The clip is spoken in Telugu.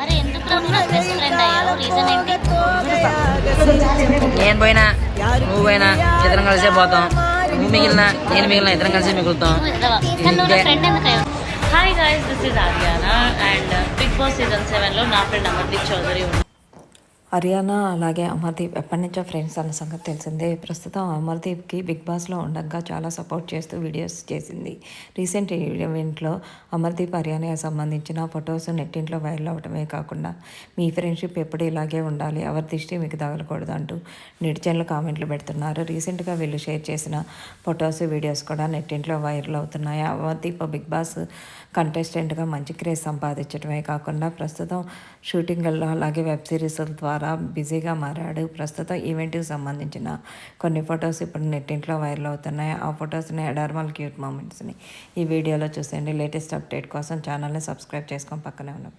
అరే ఎందుకు బెస్ట్ ఫ్రెండ్ అయ్యావు? రీజన్ ఏంటి? నేను పోయినా నువ్వు పోయినా ఇద్దరం కలిసే పోతాం. నువ్వు మిగిలిన నేను మిగిలిన ఇద్దరం కలిసి మిగులుతాం. ఫ్రెండ్ ఎందుకు అయ్యావు? Hi guys, this is Ariyana and Bigg Boss season 7లో నా ఫ్రెండ్ అమర్దీప్ చౌదరి ఉంది. హర్యానా అలాగే అమర్దీప్ ఎప్పటి నుంచో ఫ్రెండ్స్ అన్న సంగతి తెలిసిందే. ప్రస్తుతం అమర్దీప్కి బిగ్ బాస్లో ఉండగా చాలా సపోర్ట్ చేస్తూ వీడియోస్ చేసింది. రీసెంట్ ఈవెంట్లో అమర్దీప్ హర్యానా సంబంధించిన ఫొటోస్ నెట్టింట్లో వైరల్ అవడమే కాకుండా మీ ఫ్రెండ్షిప్ ఎప్పుడు ఇలాగే ఉండాలి, ఎవరి దృష్టి మీకు తగలకూడదు అంటూ నెటిజన్లు కామెంట్లు పెడుతున్నారు. రీసెంట్గా వీళ్ళు షేర్ చేసిన ఫొటోస్ వీడియోస్ కూడా నెట్టింట్లో వైరల్ అవుతున్నాయి. అమర్దీప్ బిగ్ బాస్ కంటెస్టెంట్గా మంచి క్రేజ్ సంపాదించడమే కాకుండా ప్రస్తుతం షూటింగ్ల్లో అలాగే వెబ్ సిరీస్ల ద్వారా బిజీగా మారాడు. ప్రస్తుతం ఈవెంట్కి సంబంధించిన కొన్ని ఫొటోస్ ఇప్పుడు నెట్టింట్లో వైరల్ అవుతున్నాయి. ఆ ఫొటోస్ని అడార్మల్ క్యూట్ మూమెంట్స్ని ఈ వీడియోలో చూసేయండి. లేటెస్ట్ అప్డేట్ కోసం ఛానల్ని సబ్స్క్రైబ్ చేసుకొని పక్కనే ఉన్నాం.